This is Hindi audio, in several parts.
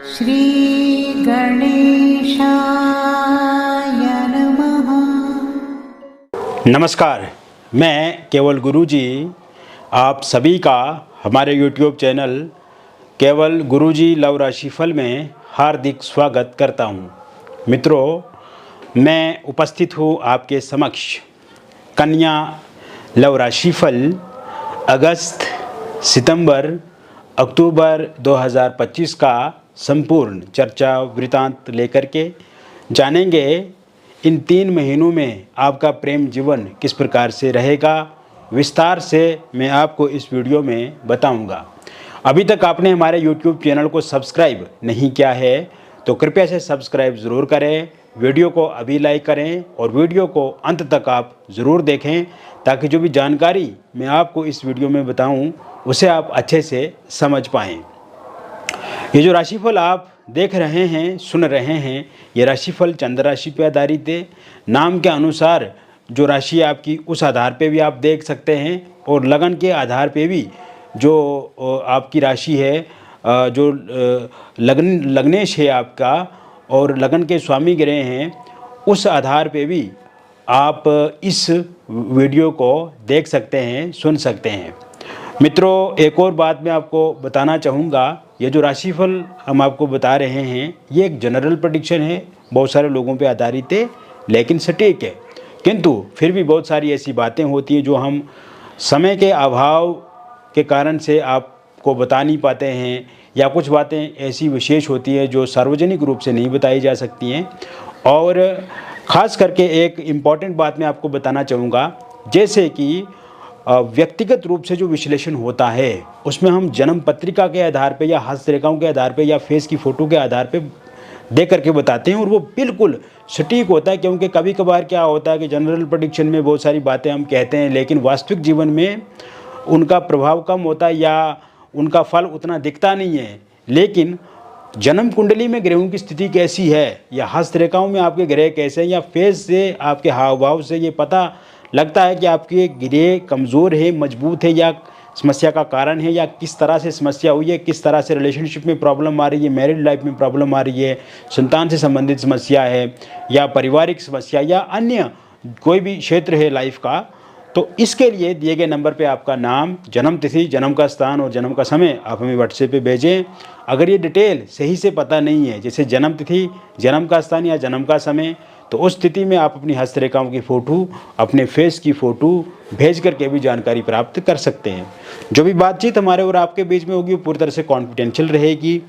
श्री गणेशाय नमः। नमस्कार, मैं केवल गुरुजी आप सभी का हमारे YouTube चैनल केवल गुरुजी लव राशिफल में हार्दिक स्वागत करता हूँ। मित्रों, मैं उपस्थित हूँ आपके समक्ष कन्या लव राशिफल अगस्त, सितंबर, अक्टूबर 2025 का संपूर्ण चर्चा वृतांत लेकर के जानेंगे इन 3 महीनों में आपका प्रेम जीवन किस प्रकार से रहेगा। विस्तार से मैं आपको इस वीडियो में बताऊंगा। अभी तक आपने हमारे YouTube चैनल को सब्सक्राइब नहीं किया है तो कृपया से सब्सक्राइब ज़रूर करें, वीडियो को अभी लाइक करें और वीडियो को अंत तक आप ज़रूर देखें ताकि जो भी जानकारी मैं आपको इस वीडियो में बताऊं उसे आप अच्छे से समझ पाएँ। ये जो राशिफल आप देख रहे हैं, सुन रहे हैं, ये राशिफल चंद्र राशि पे आधारित है। नाम के अनुसार जो राशि आपकी उस आधार पे भी आप देख सकते हैं और लगन के आधार पे भी जो आपकी राशि है, जो लग्नेश है आपका और लगन के स्वामी ग्रह हैं, उस आधार पे भी आप इस वीडियो को देख सकते हैं, सुन सकते हैं। मित्रों, एक और बात मैं आपको बताना चाहूँगा, ये जो राशिफल हम आपको बता रहे हैं ये एक जनरल प्रेडिक्शन है, बहुत सारे लोगों पे आधारित है लेकिन सटीक है। किंतु फिर भी बहुत सारी ऐसी बातें होती हैं जो हम समय के अभाव के कारण से आपको बता नहीं पाते हैं, या कुछ बातें ऐसी विशेष होती है जो सार्वजनिक रूप से नहीं बताई जा सकती हैं। और ख़ास करके एक इम्पॉर्टेंट बात मैं आपको बताना चाहूँगा, जैसे कि व्यक्तिगत रूप से जो विश्लेषण होता है उसमें हम जन्म पत्रिका के आधार पे या हस्तरेखाओं के आधार पे या फेस की फ़ोटो के आधार पे दे करके बताते हैं और वो बिल्कुल सटीक होता है। क्योंकि कभी कभार क्या होता है कि जनरल प्रेडिक्शन में बहुत सारी बातें हम कहते हैं लेकिन वास्तविक जीवन में उनका प्रभाव कम होता है या उनका फल उतना दिखता नहीं है। लेकिन जन्म कुंडली में ग्रहों की स्थिति कैसी है या हस्तरेखाओं में आपके ग्रह कैसे हैं या फेस से आपके हाव भाव से ये पता लगता है कि आपके ग्रह कमज़ोर है, मजबूत है, या समस्या का कारण है, या किस तरह से समस्या हुई है, किस तरह से रिलेशनशिप में प्रॉब्लम आ रही है, मैरिड लाइफ में प्रॉब्लम आ रही है, संतान से संबंधित समस्या है या पारिवारिक समस्या या अन्य कोई भी क्षेत्र है लाइफ का। तो इसके लिए दिए गए नंबर पे आपका नाम, जन्म तिथि, जन्म का स्थान और जन्म का समय आप हमें व्हाट्सएप पे भेजें। अगर ये डिटेल सही से पता नहीं है, जैसे जन्म तिथि, जन्म का स्थान या जन्म का समय, तो उस स्थिति में आप अपनी हस्तरेखाओं की फ़ोटो, अपने फेस की फ़ोटो भेज करके भी जानकारी प्राप्त कर सकते हैं। जो भी बातचीत हमारे और आपके बीच में होगी वो पूरी तरह से कॉन्फिडेंशियल रहेगी।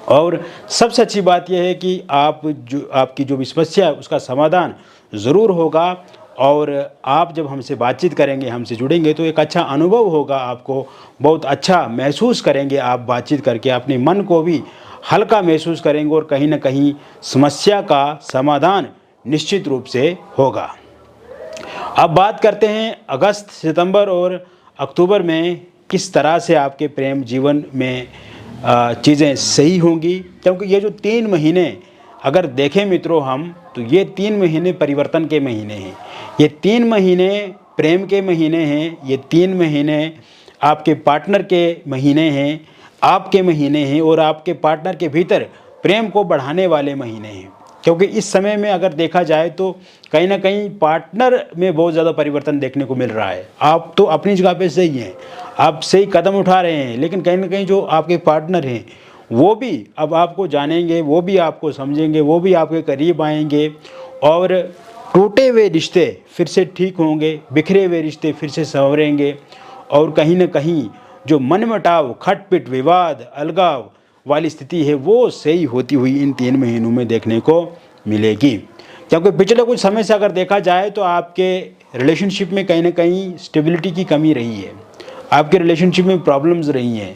और सबसे अच्छी बात यह है कि आपकी जो भी समस्या है उसका समाधान ज़रूर होगा। और आप जब हमसे बातचीत करेंगे, हमसे जुड़ेंगे तो एक अच्छा अनुभव होगा, आपको बहुत अच्छा महसूस करेंगे। आप बातचीत करके अपने मन को भी हल्का महसूस करेंगे और कहीं ना कहीं समस्या का समाधान निश्चित रूप से होगा। अब बात करते हैं अगस्त, सितंबर और अक्टूबर में किस तरह से आपके प्रेम जीवन में चीज़ें सही होंगी। क्योंकि ये जो 3 महीने अगर देखें मित्रों हम, तो ये 3 महीने परिवर्तन के महीने हैं, ये 3 महीने प्रेम के महीने हैं, ये 3 महीने आपके पार्टनर के महीने हैं, आपके महीने हैं और आपके पार्टनर के भीतर प्रेम को बढ़ाने वाले महीने हैं। क्योंकि इस समय में अगर देखा जाए तो कहीं ना कहीं पार्टनर में बहुत ज़्यादा परिवर्तन देखने को मिल रहा है। आप तो अपनी जगह पे सही हैं, आप सही कदम उठा रहे हैं, लेकिन कहीं ना कहीं जो आपके पार्टनर हैं वो भी अब आपको जानेंगे, वो भी आपको समझेंगे, वो भी आपके करीब आएंगे और टूटे हुए रिश्ते फिर से ठीक होंगे, बिखरे हुए रिश्ते फिर से संवरेंगे और कहीं ना कहीं जो मनमुटाव, खटपिट, विवाद, अलगाव वाली स्थिति है वो सही होती हुई इन 3 महीनों में देखने को मिलेगी। क्योंकि पिछले कुछ समय से अगर देखा जाए तो आपके रिलेशनशिप में कहीं ना कहीं स्टेबिलिटी की कमी रही है, आपके रिलेशनशिप में प्रॉब्लम्स रही हैं।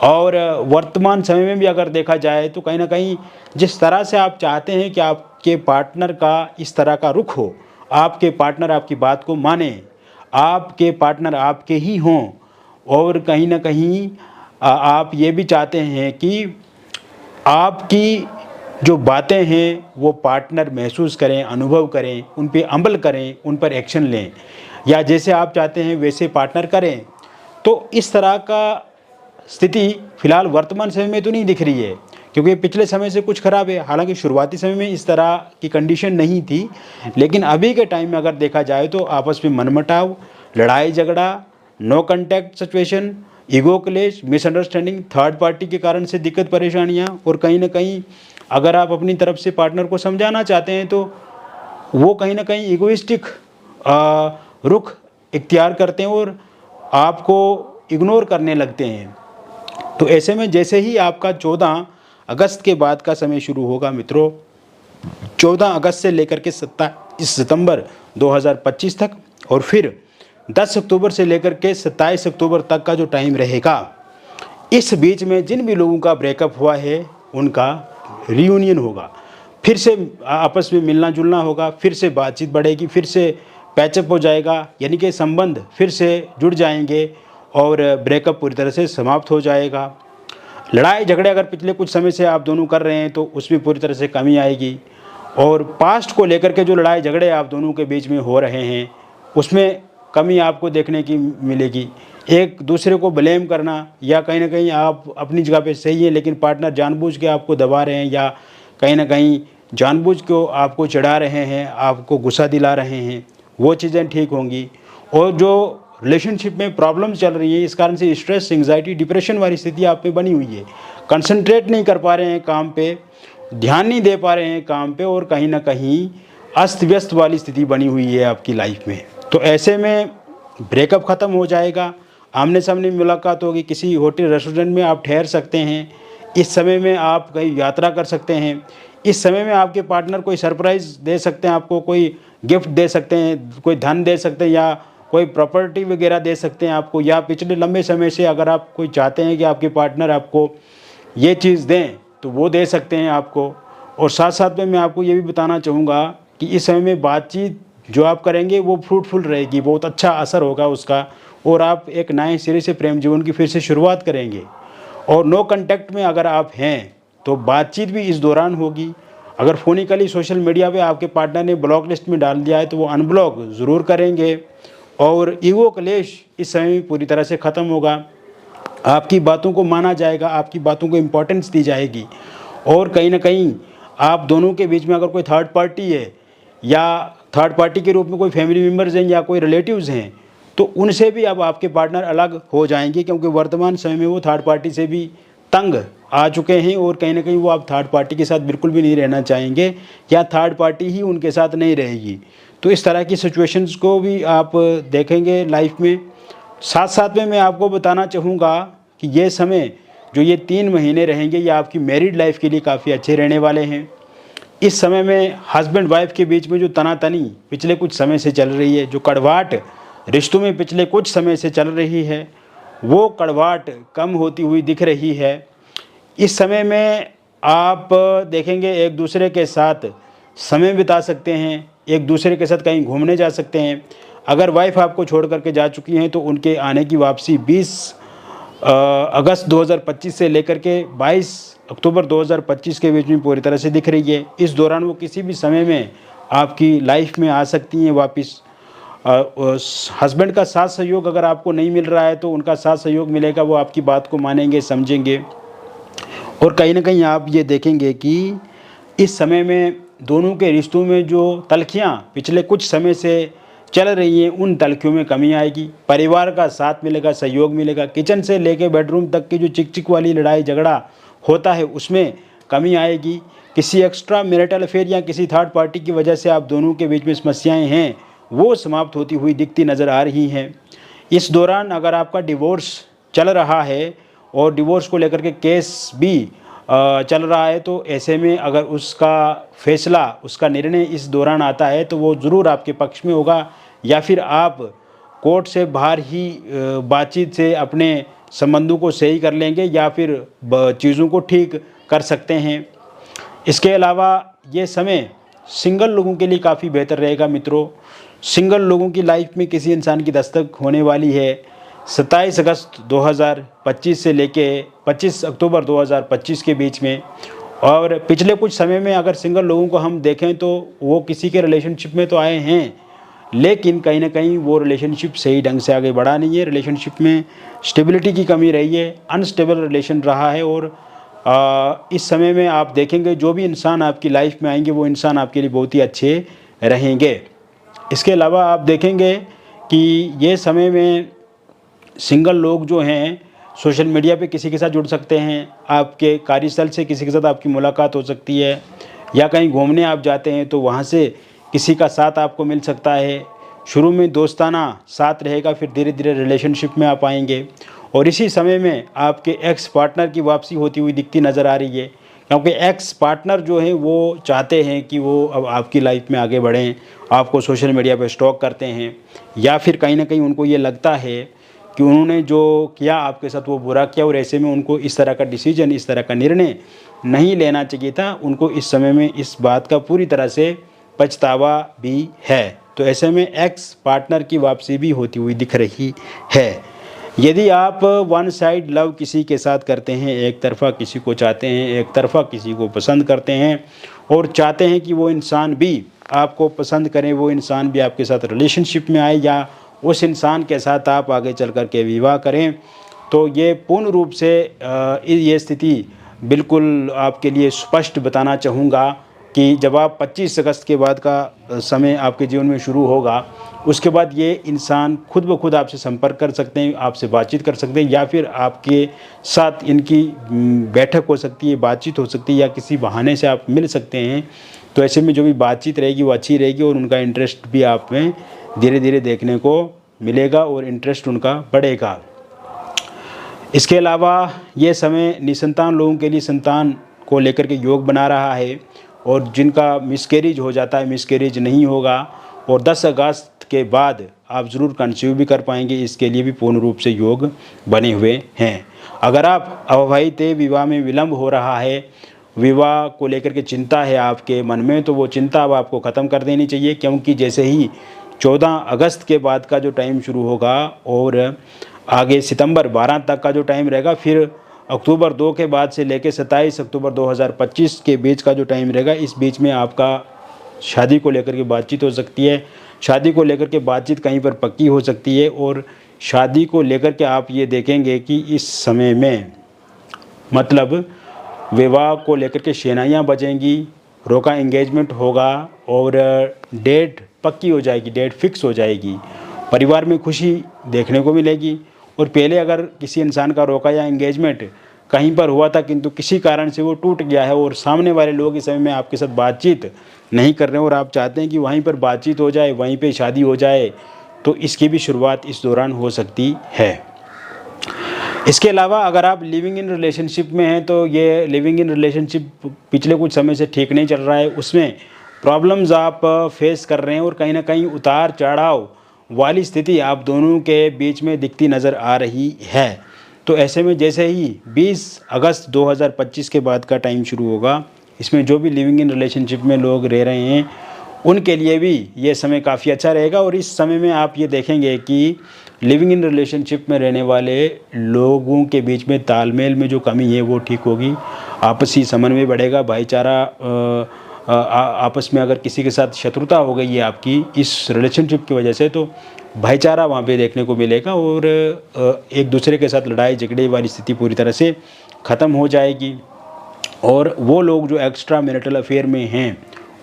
और वर्तमान समय में भी अगर देखा जाए तो कहीं ना कहीं जिस तरह से आप चाहते हैं कि आपके पार्टनर का इस तरह का रुख हो, आपके पार्टनर आपकी बात को माने, आपके पार्टनर आपके ही हों, और कहीं ना कहीं आप ये भी चाहते हैं कि आपकी जो बातें हैं वो पार्टनर महसूस करें, अनुभव करें, उन पे अमल करें, उन पर एक्शन लें, या जैसे आप चाहते हैं वैसे पार्टनर करें। तो इस तरह का स्थिति फिलहाल वर्तमान समय में तो नहीं दिख रही है, क्योंकि पिछले समय से कुछ खराब है। हालांकि शुरुआती समय में इस तरह की कंडीशन नहीं थी, लेकिन अभी के टाइम में अगर देखा जाए तो आपस में मनमुटाव, लड़ाई झगड़ा, नो कॉन्टैक्ट सिचुएशन, ईगो क्लेश, मिसअंडरस्टैंडिंग, थर्ड पार्टी के कारण से दिक्कत परेशानियाँ, और कहीं ना कहीं अगर आप अपनी तरफ से पार्टनर को समझाना चाहते हैं तो वो कहीं ना कहीं ईगोइस्टिक रुख इख्तियार करते हैं और आपको इग्नोर करने लगते हैं। तो ऐसे में जैसे ही आपका 14 अगस्त के बाद का समय शुरू होगा मित्रों, 14 अगस्त से लेकर के 27 सितंबर 2025 तक, और फिर 10 अक्टूबर से लेकर के 27 अक्टूबर तक का जो टाइम रहेगा, इस बीच में जिन भी लोगों का ब्रेकअप हुआ है उनका रियूनियन होगा, फिर से आपस में मिलना जुलना होगा, फिर से बातचीत बढ़ेगी, फिर से पैचअप हो जाएगा, यानी कि संबंध फिर से जुड़ जाएंगे और ब्रेकअप पूरी तरह से समाप्त हो जाएगा। लड़ाई झगड़े अगर पिछले कुछ समय से आप दोनों कर रहे हैं तो उसमें पूरी तरह से कमी आएगी, और पास्ट को लेकर के जो लड़ाई झगड़े आप दोनों के बीच में हो रहे हैं उसमें कमी आपको देखने की मिलेगी। एक दूसरे को ब्लेम करना, या कहीं ना कहीं आप अपनी जगह पे सही है लेकिन पार्टनर जानबूझ के आपको दबा रहे हैं, या कहीं ना कहीं जानबूझ के आपको चिढ़ा रहे हैं, आपको गुस्सा दिला रहे हैं, वो चीज़ें ठीक होंगी। और जो रिलेशनशिप में प्रॉब्लम्स चल रही है, इस कारण से स्ट्रेस, एंग्जाइटी, डिप्रेशन वाली स्थिति आप में बनी हुई है, कंसंट्रेट नहीं कर पा रहे हैं काम पे, ध्यान नहीं दे पा रहे हैं काम पे, और कहीं ना कहीं अस्त व्यस्त वाली स्थिति बनी हुई है आपकी लाइफ में। तो ऐसे में ब्रेकअप ख़त्म हो जाएगा, आमने सामने मुलाकात होगी, किसी होटल रेस्टोरेंट में आप ठहर सकते हैं, इस समय में आप कहीं यात्रा कर सकते हैं, इस समय में आपके पार्टनर कोई सरप्राइज़ दे सकते हैं, आपको कोई गिफ्ट दे सकते हैं, कोई धन दे सकते हैं, या कोई प्रॉपर्टी वगैरह दे सकते हैं आपको, या पिछले लंबे समय से अगर आप कोई चाहते हैं कि आपके पार्टनर आपको ये चीज़ दें तो वो दे सकते हैं आपको। और साथ साथ में मैं आपको ये भी बताना चाहूँगा कि इस समय में बातचीत जो आप करेंगे वो फ्रूटफुल रहेगी, बहुत अच्छा असर होगा उसका, और आप एक नए सिरे से प्रेम जीवन की फिर से शुरुआत करेंगे। और नो कॉन्टैक्ट में अगर आप हैं तो बातचीत भी इस दौरान होगी। अगर फोनिकली सोशल मीडिया पे आपके पार्टनर ने ब्लॉक लिस्ट में डाल दिया है तो वो अनब्लॉक ज़रूर करेंगे, और ईगो क्लेश इस समय पूरी तरह से ख़त्म होगा। आपकी बातों को माना जाएगा, आपकी बातों को इम्पोर्टेंस दी जाएगी, और कहीं ना कहीं आप दोनों के बीच में अगर कोई थर्ड पार्टी है, या थर्ड पार्टी के रूप में कोई फैमिली मेम्बर्स हैं या कोई रिलेटिव्स हैं, तो उनसे भी अब आपके पार्टनर अलग हो जाएंगे, क्योंकि वर्तमान समय में वो थर्ड पार्टी से भी तंग आ चुके हैं, और कहीं ना कहीं वो आप थर्ड पार्टी के साथ बिल्कुल भी नहीं रहना चाहेंगे, या थर्ड पार्टी ही उनके साथ नहीं रहेगी। तो इस तरह की सिचुएशंस को भी आप देखेंगे लाइफ में। साथ साथ में मैं आपको बताना चाहूँगा कि ये समय जो ये 3 महीने रहेंगे ये आपकी मैरिड लाइफ के लिए काफ़ी अच्छे रहने वाले हैं। इस समय में हस्बैंड वाइफ के बीच में जो तनातनी पिछले कुछ समय से चल रही है, जो कड़वाहट रिश्तों में पिछले कुछ समय से चल रही है, वो कड़वाहट कम होती हुई दिख रही है। इस समय में आप देखेंगे एक दूसरे के साथ समय बिता सकते हैं, एक दूसरे के साथ कहीं घूमने जा सकते हैं। अगर वाइफ आपको छोड़ करके जा चुकी हैं तो उनके आने की वापसी 20 अगस्त 2025 से लेकर के 22 अक्टूबर 2025 के बीच में पूरी तरह से दिख रही है। इस दौरान वो किसी भी समय में आपकी लाइफ में आ सकती हैं वापस। हस्बैंड का साथ सहयोग अगर आपको नहीं मिल रहा है तो उनका साथ सहयोग मिलेगा, वो आपकी बात को मानेंगे, समझेंगे। और कहीं ना कहीं आप ये देखेंगे कि इस समय में दोनों के रिश्तों में जो तलखियाँ पिछले कुछ समय से चल रही हैं उन तलखियों में कमी आएगी। परिवार का साथ मिलेगा, सहयोग मिलेगा। किचन से लेके बेडरूम तक की जो चिक चिक वाली लड़ाई झगड़ा होता है उसमें कमी आएगी। किसी एक्स्ट्रा मैरिटल अफेयर या किसी थर्ड पार्टी की वजह से आप दोनों के बीच में समस्याएं हैं वो समाप्त होती हुई दिखती नज़र आ रही हैं। इस दौरान अगर आपका डिवोर्स चल रहा है और डिवोर्स को लेकर के केस भी चल रहा है तो ऐसे में अगर उसका फैसला, उसका निर्णय इस दौरान आता है तो वो ज़रूर आपके पक्ष में होगा, या फिर आप कोर्ट से बाहर ही बातचीत से अपने संबंधों को सही कर लेंगे या फिर चीज़ों को ठीक कर सकते हैं। इसके अलावा ये समय सिंगल लोगों के लिए काफ़ी बेहतर रहेगा मित्रों। सिंगल लोगों की लाइफ में किसी इंसान की दस्तक होने वाली है 27 अगस्त 2025 से लेके 25 अक्टूबर 2025 के बीच में। और पिछले कुछ समय में अगर सिंगल लोगों को हम देखें तो वो किसी के रिलेशनशिप में तो आए हैं लेकिन कहीं ना कहीं वो रिलेशनशिप सही ढंग से आगे बढ़ा नहीं है, रिलेशनशिप में स्टेबिलिटी की कमी रही है, अनस्टेबल रिलेशन रहा है। और इस समय में आप देखेंगे जो भी इंसान आपकी लाइफ में आएंगे वो इंसान आपके लिए बहुत ही अच्छे रहेंगे। इसके अलावा आप देखेंगे कि ये समय में सिंगल लोग जो हैं सोशल मीडिया पे किसी के साथ जुड़ सकते हैं, आपके कार्यस्थल से किसी के साथ आपकी मुलाकात हो सकती है, या कहीं घूमने आप जाते हैं तो वहाँ से किसी का साथ आपको मिल सकता है। शुरू में दोस्ताना साथ रहेगा, फिर धीरे धीरे रिलेशनशिप में आप आएंगे। और इसी समय में आपके एक्स पार्टनर की वापसी होती हुई दिखती नज़र आ रही है, क्योंकि एक्स पार्टनर जो है वो चाहते हैं कि वो अब आपकी लाइफ में आगे बढ़ें, आपको सोशल मीडिया पे स्टॉक करते हैं, या फिर कहीं ना कहीं उनको ये लगता है कि उन्होंने जो किया आपके साथ वो बुरा किया, और ऐसे में उनको इस तरह का डिसीजन, इस तरह का निर्णय नहीं लेना चाहिए था। उनको इस समय में इस बात का पूरी तरह से पछतावा भी है। तो ऐसे में एक्स पार्टनर की वापसी भी होती हुई दिख रही है। यदि आप वन साइड लव किसी के साथ करते हैं, एक तरफा किसी को चाहते हैं, एक तरफा किसी को पसंद करते हैं, और चाहते हैं कि वो इंसान भी आपको पसंद करें, वो इंसान भी आपके साथ रिलेशनशिप में आए, या उस इंसान के साथ आप आगे चल कर के विवाह करें, तो ये पूर्ण रूप से ये स्थिति बिल्कुल आपके लिए स्पष्ट बताना चाहूँगा कि जब आप 25 अगस्त के बाद का समय आपके जीवन में शुरू होगा, उसके बाद ये इंसान खुद ब खुद आपसे संपर्क कर सकते हैं, आपसे बातचीत कर सकते हैं, या फिर आपके साथ इनकी बैठक हो सकती है, बातचीत हो सकती है, या किसी बहाने से आप मिल सकते हैं। तो ऐसे में जो भी बातचीत रहेगी वो अच्छी रहेगी, और उनका इंटरेस्ट भी आप में धीरे धीरे देखने को मिलेगा और इंटरेस्ट उनका बढ़ेगा। इसके अलावा ये समय निसंतान लोगों के लिए संतान को लेकर के योग बना रहा है, और जिनका मिसकैरेज हो जाता है, मिसकैरेज नहीं होगा, और 10 अगस्त के बाद आप ज़रूर कंसीव भी कर पाएंगे, इसके लिए भी पूर्ण रूप से योग बने हुए हैं। अगर आप अविवाहित हैं, विवाह में विलंब हो रहा है, विवाह को लेकर के चिंता है आपके मन में, तो वो चिंता अब आपको ख़त्म कर देनी चाहिए, क्योंकि जैसे ही 14 अगस्त के बाद का जो टाइम शुरू होगा और आगे सितंबर 12 तक का जो टाइम रहेगा, फिर अक्टूबर 2 के बाद से लेकर 27 अक्टूबर 2025 के बीच का जो टाइम रहेगा, इस बीच में आपका शादी को लेकर के बातचीत हो सकती है। शादी को लेकर के बातचीत कहीं पर पक्की हो सकती है, और शादी को लेकर के आप ये देखेंगे कि इस समय में मतलब विवाह को लेकर के शहनाइयाँ बजेंगी, रोका एंगेजमेंट होगा, और डेट पक्की हो जाएगी, डेट फिक्स हो जाएगी। परिवार में खुशी देखने को मिलेगी। और पहले अगर किसी इंसान का रोका या एंगेजमेंट कहीं पर हुआ था, किंतु किसी कारण से वो टूट गया है, और सामने वाले लोग इस समय में आपके साथ बातचीत नहीं कर रहे हैं, और आप चाहते हैं कि वहीं पर बातचीत हो जाए, वहीं पे शादी हो जाए, तो इसकी भी शुरुआत इस दौरान हो सकती है। इसके अलावा अगर आप लिविंग इन रिलेशनशिप में हैं, तो ये लिविंग इन रिलेशनशिप पिछले कुछ समय से ठीक नहीं चल रहा है, उसमें प्रॉब्लम्स आप फेस कर रहे हैं, और कहीं ना कहीं उतार चढ़ाव वाली स्थिति आप दोनों के बीच में दिखती नज़र आ रही है। तो ऐसे में जैसे ही 20 अगस्त 2025 के बाद का टाइम शुरू होगा, इसमें जो भी लिविंग इन रिलेशनशिप में लोग रह रहे हैं उनके लिए भी ये समय काफ़ी अच्छा रहेगा। और इस समय में आप ये देखेंगे कि लिविंग इन रिलेशनशिप में रहने वाले लोगों के बीच में तालमेल में जो कमी है वो ठीक होगी, आपसी समन्वय बढ़ेगा, भाईचारा आपस में अगर किसी के साथ शत्रुता हो गई है आपकी इस रिलेशनशिप की वजह से, तो भाईचारा वहाँ पे देखने को मिलेगा, और एक दूसरे के साथ लड़ाई झगड़े वाली स्थिति पूरी तरह से ख़त्म हो जाएगी। और वो लोग जो एक्स्ट्रा मैरिटल अफेयर में हैं,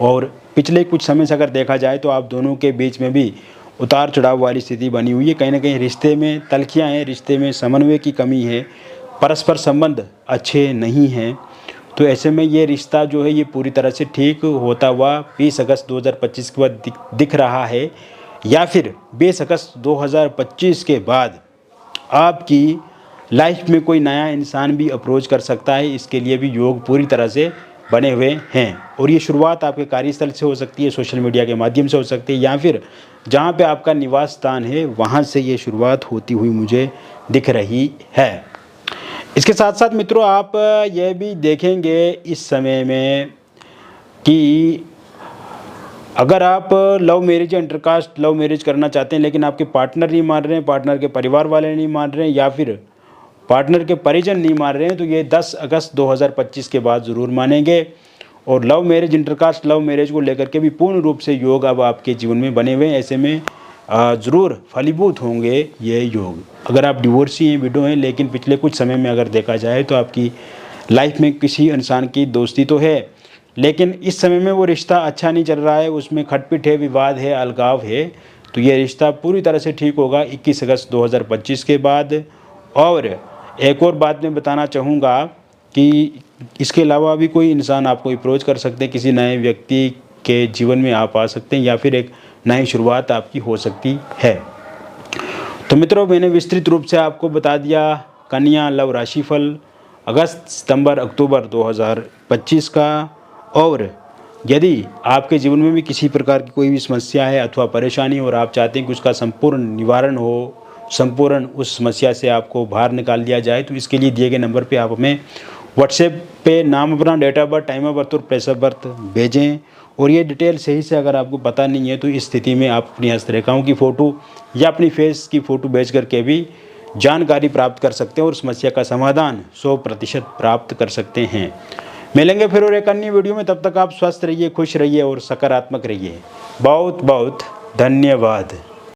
और पिछले कुछ समय से अगर देखा जाए तो आप दोनों के बीच में भी उतार चढ़ाव वाली स्थिति बनी हुई है, कहीं ना कहीं रिश्ते में तलखियाँ हैं, रिश्ते में समन्वय की कमी है, परस्पर संबंध अच्छे नहीं हैं। तो ऐसे में ये रिश्ता जो है ये पूरी तरह से ठीक होता हुआ 20 अगस्त 2025 के बाद दिख रहा है, या फिर 20 अगस्त 2025 के बाद आपकी लाइफ में कोई नया इंसान भी अप्रोच कर सकता है। इसके लिए भी योग पूरी तरह से बने हुए हैं, और ये शुरुआत आपके कार्यस्थल से हो सकती है, सोशल मीडिया के माध्यम से हो सकती है, या फिर जहाँ पे आपका निवास स्थान है वहाँ से ये शुरुआत होती हुई मुझे दिख रही है। इसके साथ साथ मित्रों आप ये भी देखेंगे इस समय में कि अगर आप लव मैरिज या इंटरकास्ट लव मैरिज करना चाहते हैं, लेकिन आपके पार्टनर नहीं मान रहे हैं, पार्टनर के परिवार वाले नहीं मान रहे हैं, या फिर पार्टनर के परिजन नहीं मान रहे हैं, तो ये 10 अगस्त 2025 के बाद ज़रूर मानेंगे। और love marriage, intercaste love marriage को लेकर के भी पूर्ण रूप से योग अब आपके जीवन में बने हुए हैं। ऐसे में ज़रूर फलीभूत होंगे ये योग। अगर आप डिवोर्सी हैं, विडो हैं, लेकिन पिछले कुछ समय में अगर देखा जाए तो आपकी लाइफ में किसी इंसान की दोस्ती तो है, लेकिन इस समय में वो रिश्ता अच्छा नहीं चल रहा है, उसमें खटपिट है, विवाद है, अलगाव है, तो ये रिश्ता पूरी तरह से ठीक होगा 21 अगस्त 2025 के बाद। और एक और बात मैं बताना चाहूँगा कि इसके अलावा भी कोई इंसान आपको अप्रोच कर सकते हैं, किसी नए व्यक्ति के जीवन में आप आ सकते हैं, या फिर एक नई शुरुआत आपकी हो सकती है। तो मित्रों, मैंने विस्तृत रूप से आपको बता दिया कन्या लव राशिफल अगस्त, सितंबर, अक्टूबर 2025 का। और यदि आपके जीवन में भी किसी प्रकार की कोई भी समस्या है अथवा परेशानी और आप चाहते हैं कि उसका संपूर्ण निवारण हो, संपूर्ण उस समस्या से आपको बाहर निकाल दिया जाए, तो इसके लिए दिए गए नंबर पे आप हमें व्हाट्सएप पे नाम, अपना date of birth, time of birth और प्लेस ऑफ बर्थ भेजें। और ये डिटेल सही से अगर आपको पता नहीं है तो इस स्थिति में आप अपनी हस्तरेखाओं की फ़ोटो या अपनी फेस की फ़ोटो भेज करके भी जानकारी प्राप्त कर सकते हैं और समस्या का समाधान 100% प्राप्त कर सकते हैं। मिलेंगे फिर और एक अन्य वीडियो में, तब तक आप स्वस्थ रहिए, खुश रहिए और सकारात्मक रहिए। बहुत बहुत धन्यवाद।